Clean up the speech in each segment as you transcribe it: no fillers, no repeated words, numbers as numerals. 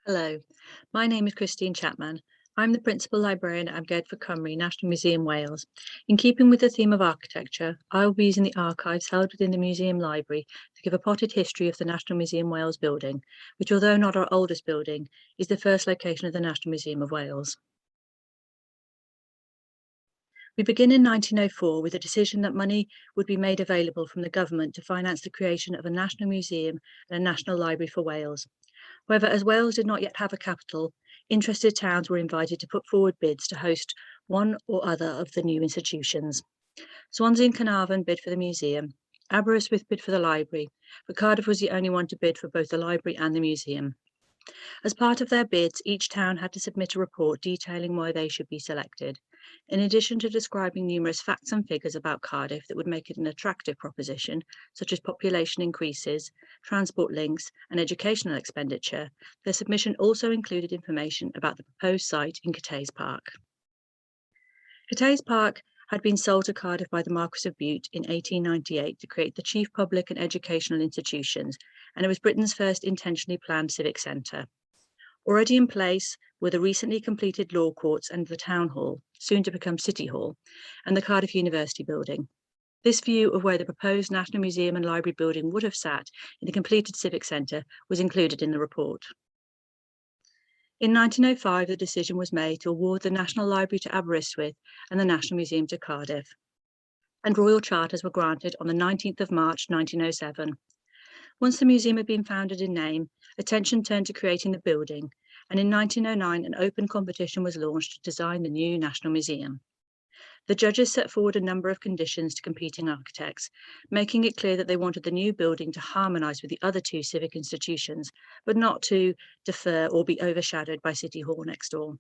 Hello, my name is Kristine Chapman. I'm the Principal Librarian at Amgueddfa Cymru, National Museum Wales. In keeping with the theme of architecture, I will be using the archives held within the museum library to give a potted history of the National Museum Wales building, which, although not our oldest building, is the first location of the National Museum of Wales. We begin in 1904 with a decision that money would be made available from the government to finance the creation of a national museum and a national library for Wales. However, as Wales did not yet have a capital, interested towns were invited to put forward bids to host one or other of the new institutions. Swansea and Carnarvon bid for the museum, Aberystwyth bid for the library, but Cardiff was the only one to bid for both the library and the museum. As part of their bids, each town had to submit a report detailing why they should be selected. In addition to describing numerous facts and figures about Cardiff that would make it an attractive proposition, such as population increases, transport links, and educational expenditure, their submission also included information about the proposed site in Cathays Park. Cathays Park had been sold to Cardiff by the Marquis of Bute in 1898 to create the chief public and educational institutions, and it was Britain's first intentionally planned civic centre. Already in place were the recently completed law courts and the town hall, soon to become City Hall, and the Cardiff University building. This view of where the proposed National Museum and Library building would have sat in the completed civic centre was included in the report. In 1905, the decision was made to award the National Library to Aberystwyth and the National Museum to Cardiff, and royal charters were granted on the 19th of March 1907. Once the museum had been founded in name, attention turned to creating the building, and in 1909 an open competition was launched to design the new National Museum. The judges set forward a number of conditions to competing architects, making it clear that they wanted the new building to harmonise with the other two civic institutions, but not to defer or be overshadowed by City Hall next door.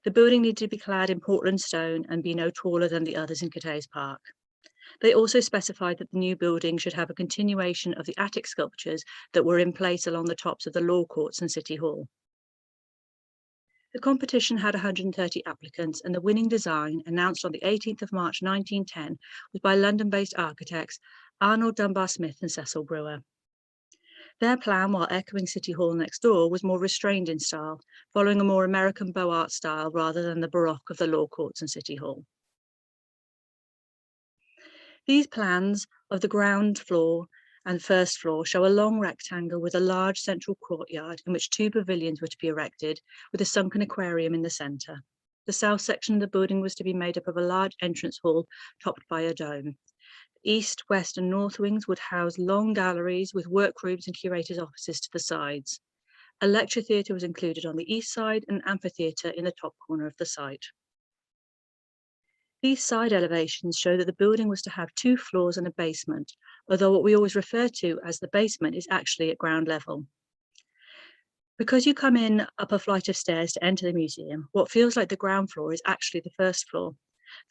The building needed to be clad in Portland stone and be no taller than the others in Cathays Park. They also specified that the new building should have a continuation of the attic sculptures that were in place along the tops of the law courts and City Hall. The competition had 130 applicants, and the winning design, announced on the 18th of March 1910, was by London-based architects Arnold Dunbar Smith and Cecil Brewer. Their plan, while echoing City Hall next door, was more restrained in style, following a more American Beaux Arts style rather than the Baroque of the law courts and City Hall. These plans of the ground floor and first floor show a long rectangle with a large central courtyard in which two pavilions were to be erected, with a sunken aquarium in the centre. The south section of the building was to be made up of a large entrance hall topped by a dome. East, west and north wings would house long galleries with workrooms and curators' offices to the sides. A lecture theatre was included on the east side and an amphitheatre in the top corner of the site. These side elevations show that the building was to have 2 floors and a basement, although what we always refer to as the basement is actually at ground level. Because you come in up a flight of stairs to enter the museum, what feels like the ground floor is actually the first floor.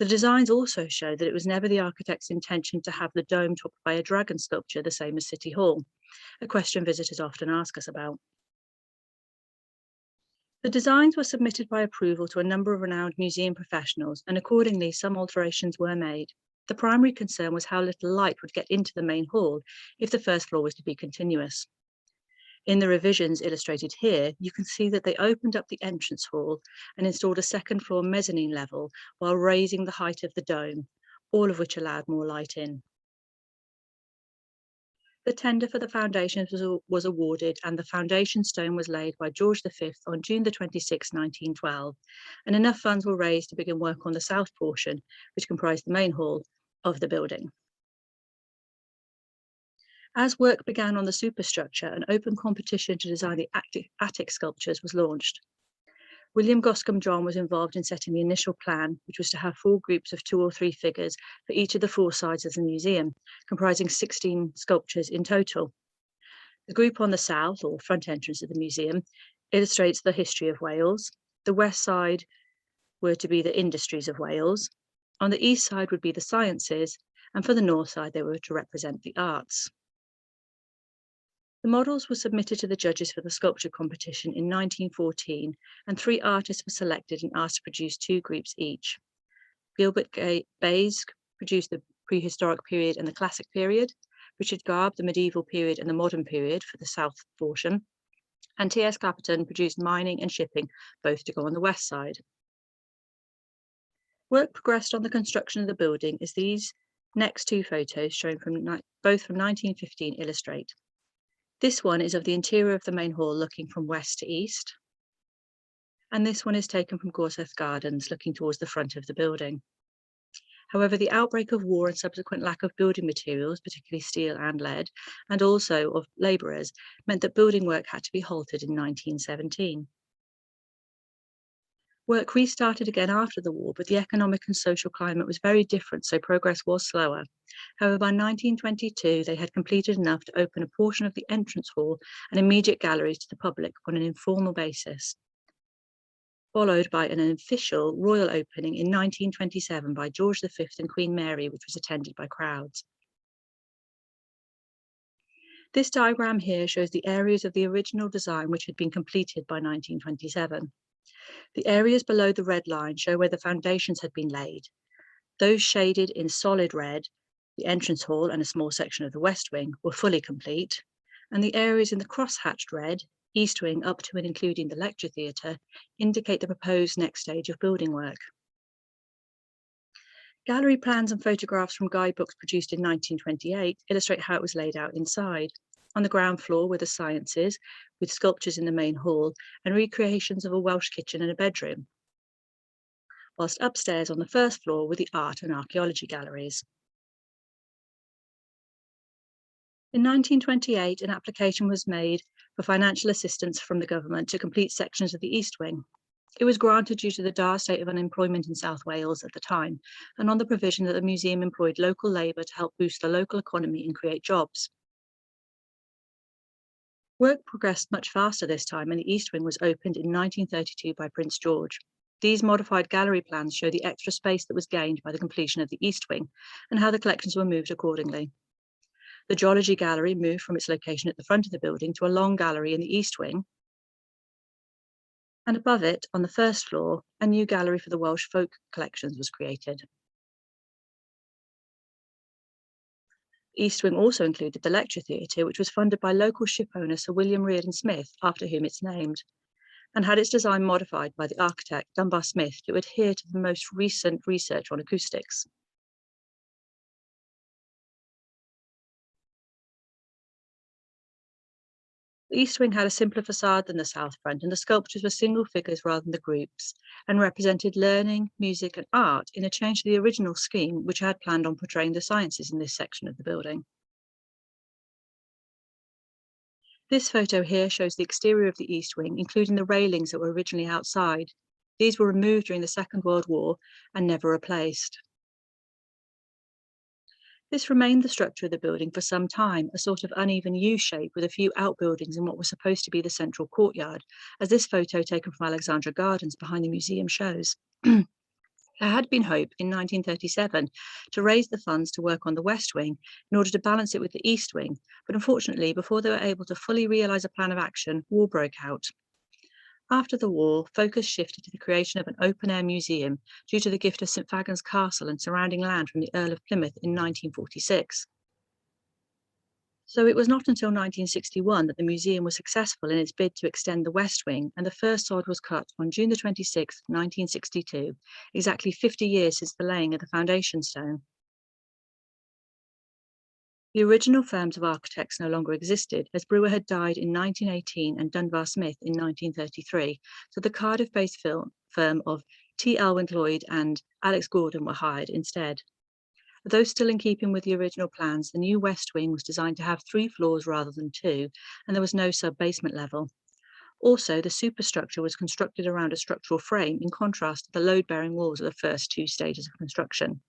The designs also show that it was never the architect's intention to have the dome topped by a dragon sculpture the same as City Hall, a question visitors often ask us about. The designs were submitted by approval to a number of renowned museum professionals, and accordingly some alterations were made. The primary concern was how little light would get into the main hall if the first floor was to be continuous. In the revisions illustrated here, you can see that they opened up the entrance hall and installed a second floor mezzanine level while raising the height of the dome, all of which allowed more light in. The tender for the foundations was awarded, and the foundation stone was laid by George V on June 26, 1912, and enough funds were raised to begin work on the south portion, which comprised the main hall of the building. As work began on the superstructure, an open competition to design the attic sculptures was launched. William Goscombe John was involved in setting the initial plan, which was to have 4 groups of 2 or 3 figures for each of the 4 sides of the museum, comprising 16 sculptures in total. The group on the south, or front entrance of the museum, illustrates the history of Wales. The west side were to be the industries of Wales. On the east side would be the sciences, and for the north side they were to represent the arts. The models were submitted to the judges for the sculpture competition in 1914, and 3 artists were selected and asked to produce 2 groups each. Gilbert Bayes produced the prehistoric period and the classic period, Richard Garb the medieval period and the modern period for the south portion, and T.S. Clapperton produced mining and shipping, both to go on the west side. Work progressed on the construction of the building as these next two photos shown both from 1915 illustrate. This one is of the interior of the main hall looking from west to east, and this one is taken from Cathays Gardens looking towards the front of the building. However, the outbreak of war and subsequent lack of building materials, particularly steel and lead, and also of labourers, meant that building work had to be halted in 1917. Work restarted again after the war, but the economic and social climate was very different, so progress was slower. However, by 1922, they had completed enough to open a portion of the entrance hall and immediate galleries to the public on an informal basis, followed by an official royal opening in 1927 by George V and Queen Mary, which was attended by crowds. This diagram here shows the areas of the original design which had been completed by 1927. The areas below the red line show where the foundations had been laid. Those shaded in solid red, the entrance hall and a small section of the west wing, were fully complete, and the areas in the cross-hatched red, east wing up to and including the lecture theatre, indicate the proposed next stage of building work. Gallery plans and photographs from guidebooks produced in 1928 illustrate how it was laid out inside. On the ground floor were the sciences, with sculptures in the main hall and recreations of a Welsh kitchen and a bedroom, whilst upstairs on the first floor were the art and archaeology galleries. In 1928, an application was made for financial assistance from the government to complete sections of the East Wing. It was granted due to the dire state of unemployment in South Wales at the time, and on the provision that the museum employed local labour to help boost the local economy and create jobs. Work progressed much faster this time, and the East Wing was opened in 1932 by Prince George. These modified gallery plans show the extra space that was gained by the completion of the East Wing and how the collections were moved accordingly. The Geology Gallery moved from its location at the front of the building to a long gallery in the East Wing, and above it, on the first floor, a new gallery for the Welsh folk collections was created. East Wing also included the lecture theatre, which was funded by local shipowner Sir William Reardon Smith, after whom it's named, and had its design modified by the architect Dunbar Smith to adhere to the most recent research on acoustics. The East Wing had a simpler facade than the south front, and the sculptures were single figures rather than the groups, and represented learning, music, and art in a change to the original scheme, which had planned on portraying the sciences in this section of the building. This photo here shows the exterior of the East Wing, including the railings that were originally outside. These were removed during the Second World War and never replaced. This remained the structure of the building for some time, a sort of uneven U shape with a few outbuildings in what was supposed to be the central courtyard, as this photo taken from Alexandra Gardens behind the museum shows. There had been hope in 1937 to raise the funds to work on the West Wing in order to balance it with the East Wing, but unfortunately, before they were able to fully realise a plan of action, war broke out. After the war, focus shifted to the creation of an open-air museum due to the gift of St Fagan's Castle and surrounding land from the Earl of Plymouth in 1946. So it was not until 1961 that the museum was successful in its bid to extend the West Wing, and the first sod was cut on June the 26th, 1962, exactly 50 years since the laying of the foundation stone. The original firms of architects no longer existed, as Brewer had died in 1918 and Dunbar Smith in 1933, so the Cardiff-based firm of T. Elwyn Lloyd and Alex Gordon were hired instead. Though still in keeping with the original plans, the new West Wing was designed to have 3 floors rather than 2, and there was no sub-basement level. Also, the superstructure was constructed around a structural frame, in contrast to the load-bearing walls of the first 2 stages of construction.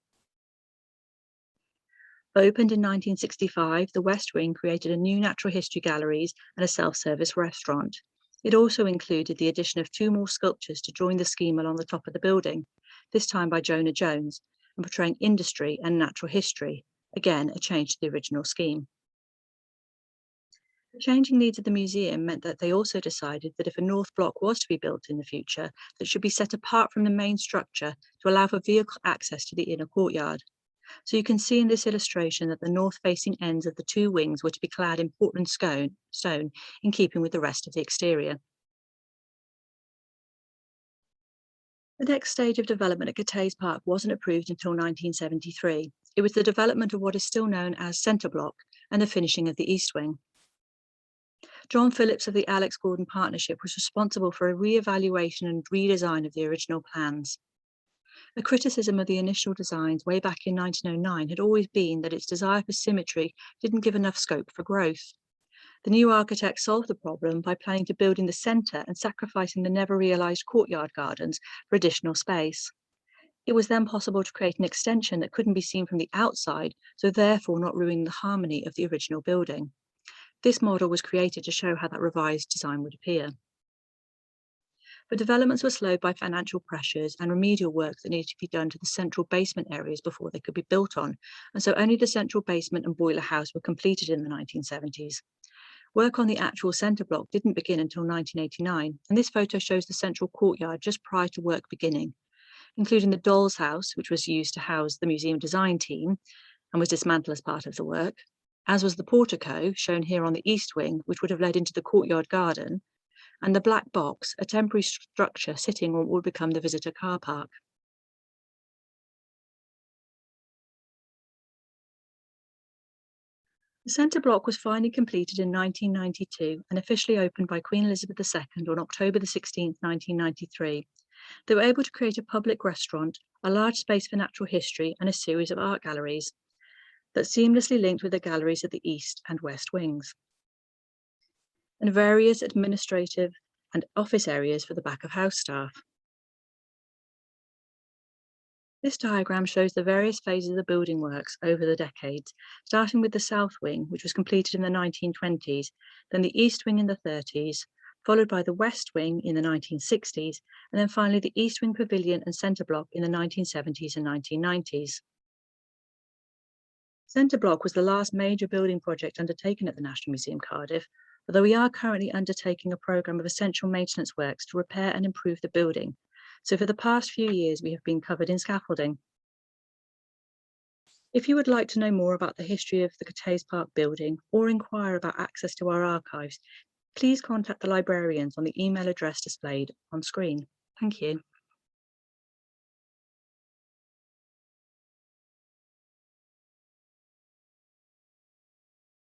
Opened in 1965, the West Wing created a new natural history galleries and a self-service restaurant. It also included the addition of 2 more sculptures to join the scheme along the top of the building, this time by Jonah Jones, and portraying industry and natural history, again a change to the original scheme. The changing needs of the museum meant that they also decided that if a north block was to be built in the future, that it should be set apart from the main structure to allow for vehicle access to the inner courtyard. So you can see in this illustration that the north-facing ends of the two wings were to be clad in Portland stone in keeping with the rest of the exterior. The next stage of development at Cathays Park wasn't approved until 1973. It was the development of what is still known as centre block and the finishing of the east wing. John Phillips of the Alex Gordon Partnership was responsible for a re-evaluation and redesign of the original plans. A criticism of the initial designs way back in 1909 had always been that its desire for symmetry didn't give enough scope for growth. The new architect solved the problem by planning to build in the centre and sacrificing the never realised courtyard gardens for additional space. It was then possible to create an extension that couldn't be seen from the outside, so therefore not ruining the harmony of the original building. This model was created to show how that revised design would appear. But developments were slowed by financial pressures and remedial work that needed to be done to the central basement areas before they could be built on, and so only the central basement and boiler house were completed in the 1970s. Work on the actual centre block didn't begin until 1989, and this photo shows the central courtyard just prior to work beginning, including the doll's house, which was used to house the museum design team and was dismantled as part of the work, as was the portico, shown here on the east wing, which would have led into the courtyard garden, and the black box, a temporary structure sitting on what would become the visitor car park. The centre block was finally completed in 1992 and officially opened by Queen Elizabeth II on October 16, 1993. They were able to create a public restaurant, a large space for natural history, and a series of art galleries that seamlessly linked with the galleries of the east and west wings, and various administrative and office areas for the back of house staff. This diagram shows the various phases of the building works over the decades, starting with the south wing, which was completed in the 1920s, then the east wing in the 30s, followed by the west wing in the 1960s, and then finally the east wing pavilion and centre block in the 1970s and 1990s. Centre block was the last major building project undertaken at the National Museum Cardiff, although we are currently undertaking a programme of essential maintenance works to repair and improve the building. So for the past few years, we have been covered in scaffolding. If you would like to know more about the history of the Cathays Park building or inquire about access to our archives, please contact the librarians on the email address displayed on screen. Thank you.